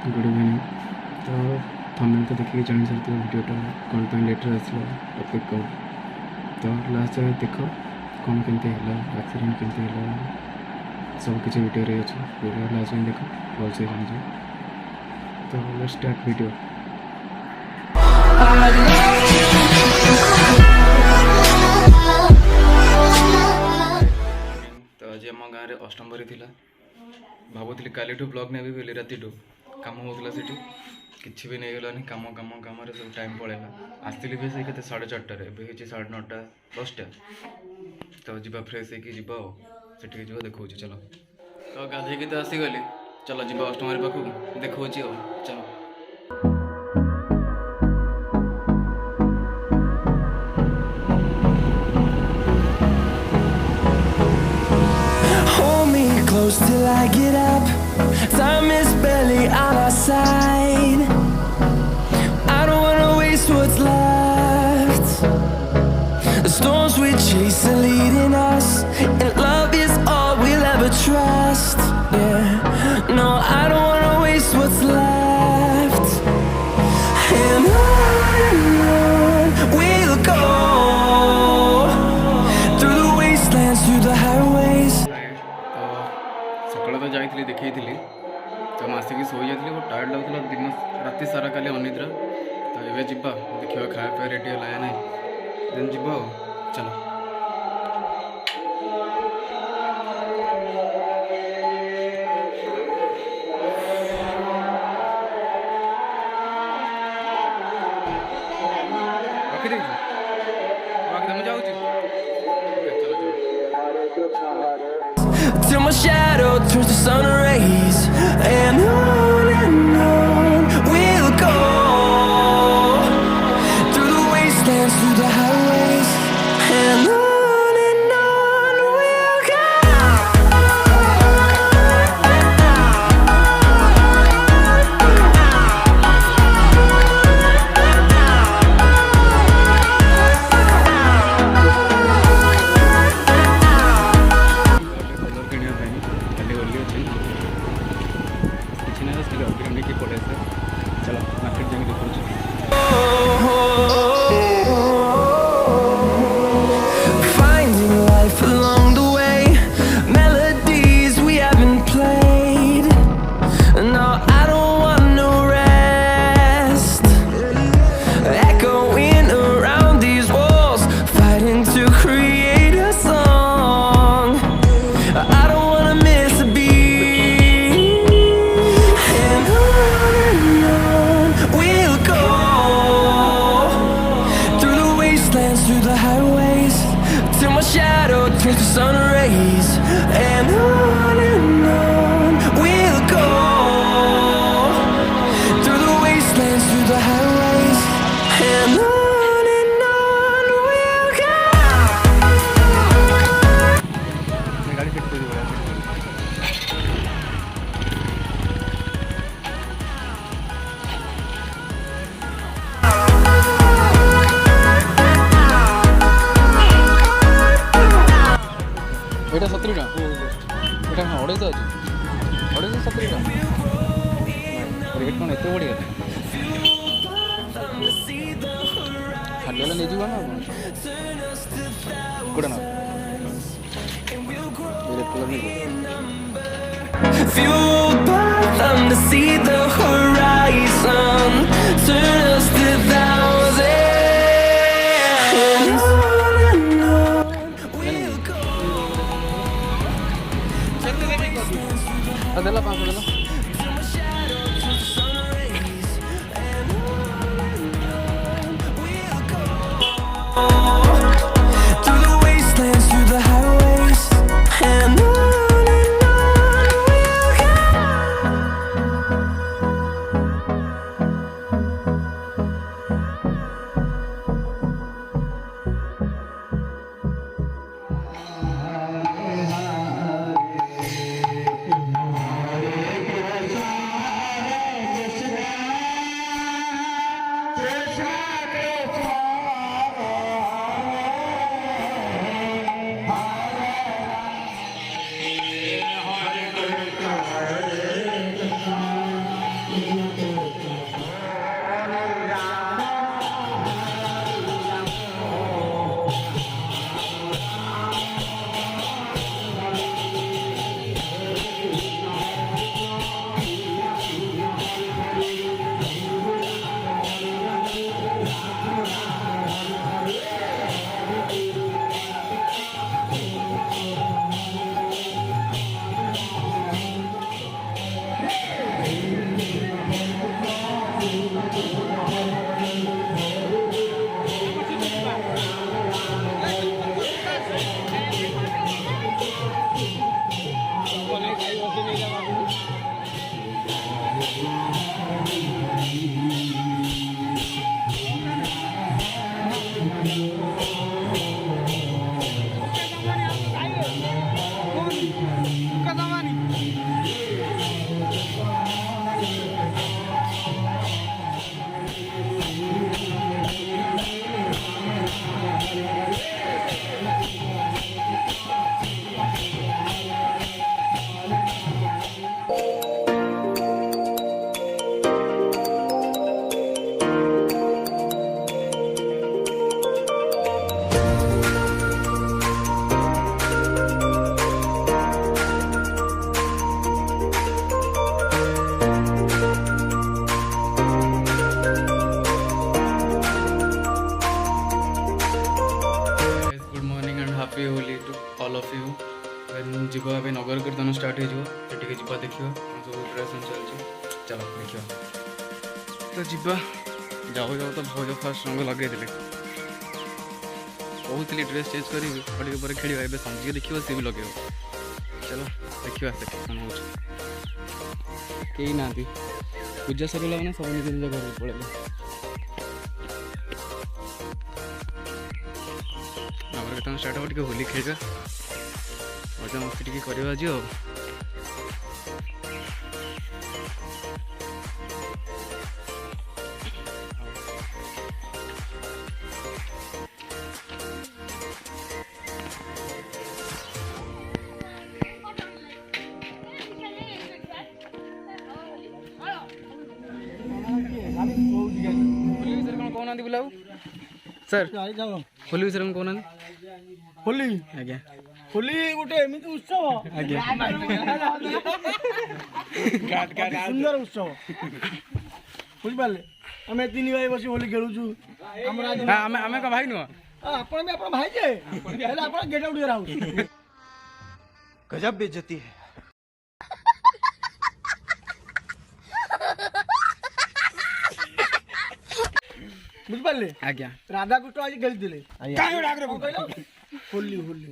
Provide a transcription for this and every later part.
Good evening. तो thumbnail तो देखिए जान सकते वीडियोटा कौन पर लेटर आसला टॉपिक कौन। तो लास्ट जाए देख कौन केमती है एक्सीडेंट केमती है सब किसी वीडियो रे अच्छे वीडियो लास्ट जाए देख भल से जान जाए। तो लेट्स स्टार्ट वीडियो। तो आज आम गाँव में अष्टमबरी थी भावुली काली ब्लॉग ने भी राति कम होता से किसी भी नहीं गलानी कम कम कम सब टाइम पड़ेगा। आसती भी से के 4:30 एवं 9:30 10टा। तो जी फ्रेश होगी जी देखा चलो। तो गाधे तो आसीगली चलो जी अष्टमरी पाखक देखा चलो। Till I get up, time is barely on our side. I don't wanna waste what's left. The storms we chase are leading us, and love is all we'll ever trust. Yeah, no, I don't wanna waste what's left. And on we'll go, through the wastelands, through the highways. सकाल तो जाइए देखी थी तो आसिक show जाती बहुत tired लगुला दिन राति सारा काली अनिद्रा। तो ये जा देखा खाया रेडी है ना देन जीव चलो। रखी Till my shadow turns to sun rays, and on we'll go, through the wastelands, through the highways, and on we'll go. चलो मार्केट जाएंगे देखो। Finding life along the way, melodies we haven't played. No, I don't want no rest. Echoing around these walls, fighting to create a song. I don't wanna miss a beat. And on we'll go, through the wastelands, through the highways, till my shadow turns to sun rays. And on we'll go, through the wastelands, through the highways, and on we'll go. गाड़ी fit कर दिया। এটা 70 টা এটা না 250 আছে 270 টা rate কোন এত বড় আছে খালি ले जीवा ना कोड ना রেড কালার नहीं Fueled by them to see the horizon, turn us to thousands. And on we'll go. ಅದೆಲ್ಲ 500 ಅಲ್ಲ Till my shadow turns to sun rays, and on we'll go, through the wastelands, through the highways, and on we'll go. सब preparation चलती चलो देखिए तो जीवा जाओ जाओ तो भाज फास्ट रंग लगे कहती ड्रेस चेंज करी पर खेल ए समझे देखिए सी भी लगे चलो देखिए से कौन हो कहीं ना पूजा सरला मैंने सब निज निज घर पड़े केतन स्टार्ट हो होली खेल मजा मस्ती टी करवा आज सर होली विषय में कहना होली आज्ञा होली गोटे एमती उत्सव आज्ञा सुंदर उत्सव बुझिपारे आम 3 भाई बस होली खेलुचु आम क्या भाई नुह आप भाई जे गेट आउट करा गजब बेइज्जती है। बुझिपारे आज्ञा राधा कृष्ण आज खेलते होली होली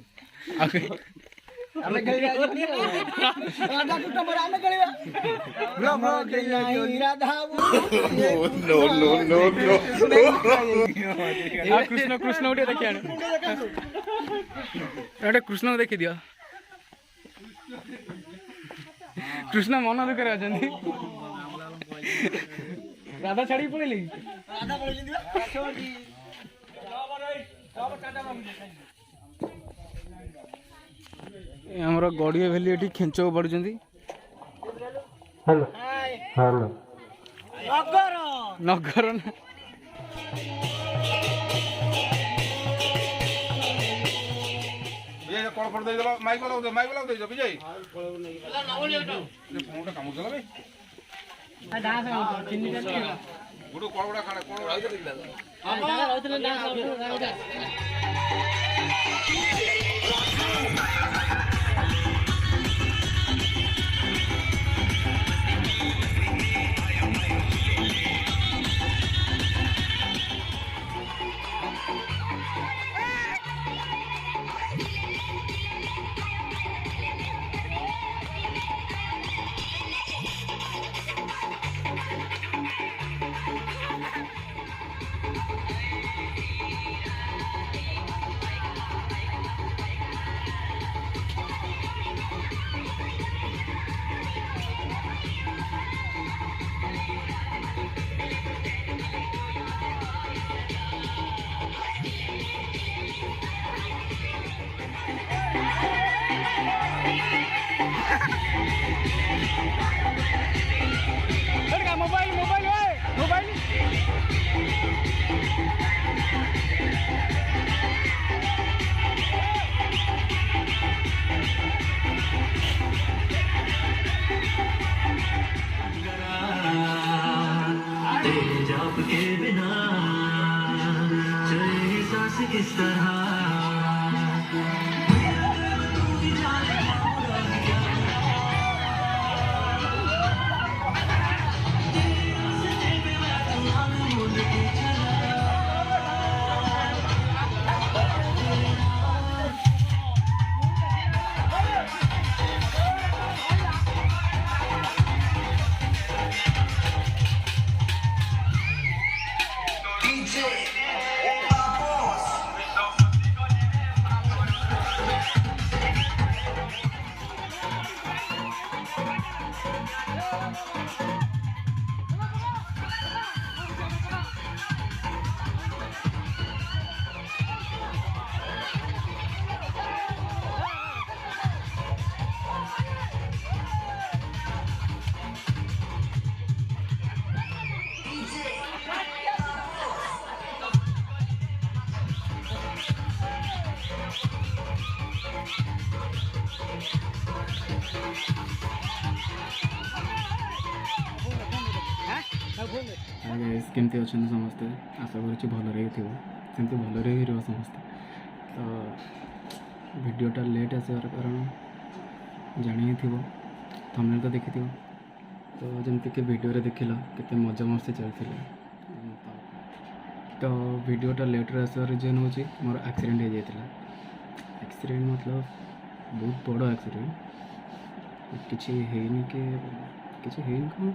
राधा कृष्ण पर आम खेलिया राधा कृष्ण कृष्ण उठे देखिए कृष्ण को देखी दियो कृष्ण मन दुख राधा छाड़ी पड़े आमर गड़िया भेली ये खेच पड़ुं नगर ना कौन फोन दे माइक वाला दे विजय फोन काम चला गुडू कौन गुड़ा खाना कौन मोबाइल के बिना चले सांस किस तरह केमती अच्छा समस्ते आशा कर भल सेमती भल रहा समस्ते तो वीडियोटा लेट आसार कारण जानी थम्बनेल तो देखी तो जमती वीडियो देखिल केते मजा मस्ती चलती तो वीडियोटा लेट्रे आसवार रिजन हूँ मोर एक्सीडेंट हो जाता एक्सीडेंट मतलब बहुत बड़ एक्सीडेंट किसी हैनी कि किसी हैनी कौन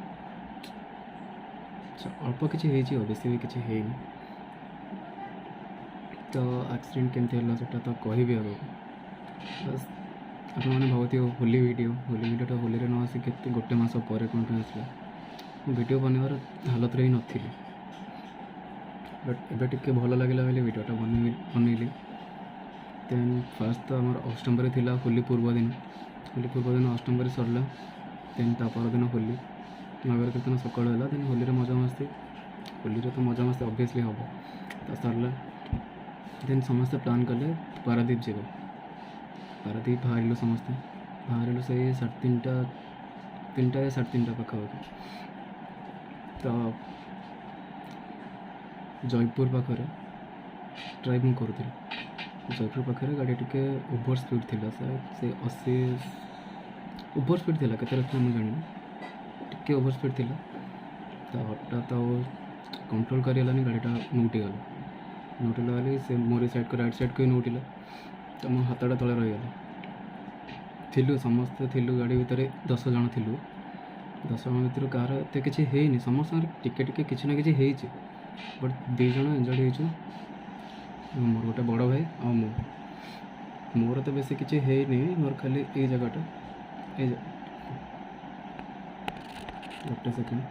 अल्प किसी बेसी भी किसी हैनी तो एक्सीडेंट केमती है सेटा तो कहबी आगे बस आप भावती होली वीडियोटा होली न आसिक गोटे मस पर कौन आसला वीडियो बनवार हालत ही नी बट एबे टिके भल लगे वीडियोटा बनइली देन फास्ट तो आम अष्टमबरी थी होली पूर्व दिन अष्टमबरी सरला देन तापर दिन होली नगर कीर्तन सकाल है देन होली मजा मस्ती होली तो मजा मस्ती ऑब्वियसली हम तो सरला देन समस्ते प्लान कले पारादीप जीव पारादीप बाहर समस्ते बाहर से 3:30 या 3:30 पाखापाखि तो जयपुर पाखे ड्राइव मुझे करूँ जयपुर पाखे गाड़ी टिके ओवर स्पीड थी शायद से 80 ओवर स्पीड थी के मुझे जानी टिके ओवर स्पीड थी तो हठात कंट्रोल करें गाड़ीटा नौटिला गली से मोरी साइड को राइट साइड को नौटिला तो मो हाथटा तले रहीगला थिलु समस्ते थिलु गाड़ी भितर 10 जन थिलु 10 जन भितर कार एत किसी है समस्त टिके टिके किसी ना किसी है बट 2 जन इंजर्ड हो मोर गोटे बड़ भाई आ मोर तो बेसी किसी है मोर खाली ये जगहटा गोटे सेकेंड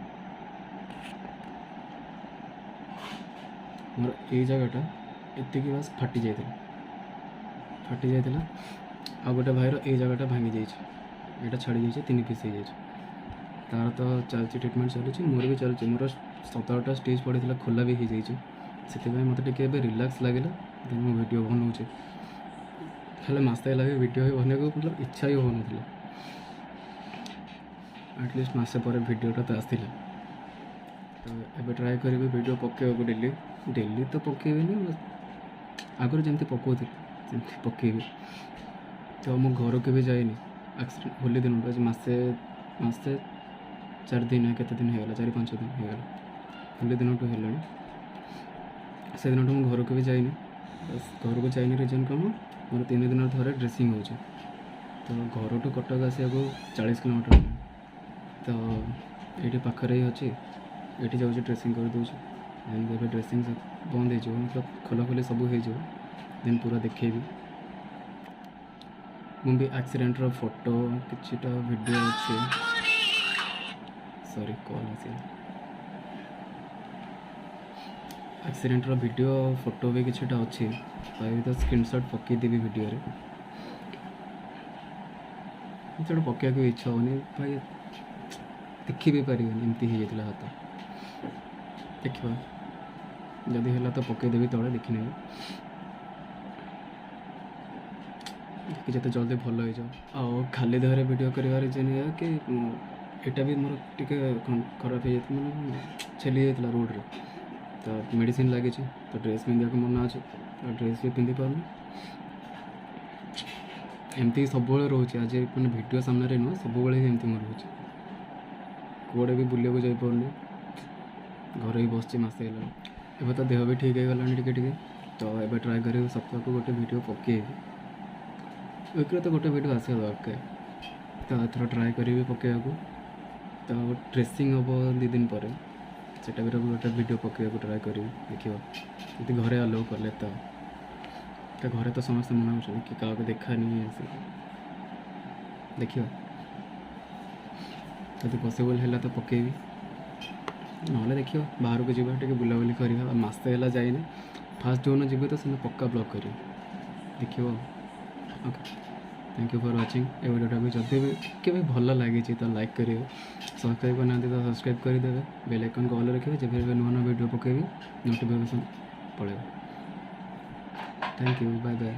मोर ये जगहटा एति बस फाटी जाता आ गोटे भाईर ये जगहटा भांगी जाइए छाड़ी जाइए 3 पीस हो तार तो चलती ट्रिटमेंट चलुची मोर भी चलुची मोर 17टा स्टेज पड़ता खोला भी हो जाइए से मतलब टे रिलैक्स लगे देन मो वीडियो बनाऊे खाली मस्ते लगे वीडियो ही बनने को मतलब इच्छा ही हो ना एटलिस्ट मसे पर वीडियोटा तो आसला तो ये ट्राए करी वीडियो पकेबू डेली तो पकेबी आगुरी जमी पकाउली पकेबी तो मो घर के भी जाइनी एक्सीडेंट होली दिन मसे 4 दिन केते दिन होगा 4-5 दिन होगा होली दिन है से दिन मो घर को भी जाइनी बस घर को जाइनी रिजन कम मोर 3 दिन थे ड्रेसिंग हो तो घर टू कटक आसा 40 किलोमीटर तो ये पाखे ही अच्छी ये जाऊँ ड्रेसिंग कर दूसरी ड्रेसिंग बंद हो मतलब खोला खोली सब हो देन पूरा देखेबी मुझे एक्सीडेंटर फोटो किछटा वीडियो अच्छे सॉरी कॉल आस एक्सीडेंटर वीडियो फोटो भी किछटा अच्छे पाइबी तो स्क्रीनशॉट पकई देवी वीडियो रे जो पकड़ा को इच्छा होनी भाई देखी भी पारे एमती हो जाता हाथ देखा जदि है तो पकईदेवी तले देखी ने कि जिते जल्दी भल हो जाओ खाली देहरे वीडियो कर कि यहाँ भी मोर टे खराब हो जाता मैंने छेली जाता रोड रे तो मेडिसिन लगी तो ड्रेस पिंधा मन अच्छे ड्रेस भी पिंधि पारनी एमती सब रोचे आज मैंने वीडियो सामने नुह सब एमती मोर रोचे कौड़े भी बुले जापारे घर ही बस मसे एवं तो देह भी ठीक है गलानी टिके तो ये ट्राए कर सप्ताह को गोटे वीडियो पकेबी वीकली तो गोटे वीडियो आसा दरकार तो एथर ट्राए करी पकेबा तो ड्रेसिंग हम 2 दिन पर सेटा भी गोटे वीडियो पकेबा ट्राए करी देखिए यदि घरे अलाउ कले तो घरे तो समस्त मना कर कि क्या देखा नहीं आसे देखिए जब पॉसिबल है तो पकेबी ना देखिए बाहर को जीवा टे बुलाबुली करवा मस्ते है जाए फास्ट जो जी तो से पक्का ब्लॉग कर देखिए okay thank you for watching ए वीडियोटा भी जब भी के भल लगी तो लाइक करेंगे सब्सक्राइब करना तो सब्सक्राइब करदे बेल आइकन को ऑल रखिए जब भी नुआ नुआ वीडियो पकेबी नोटिफिकेशन पड़ेगा थैंक यू बाय बाय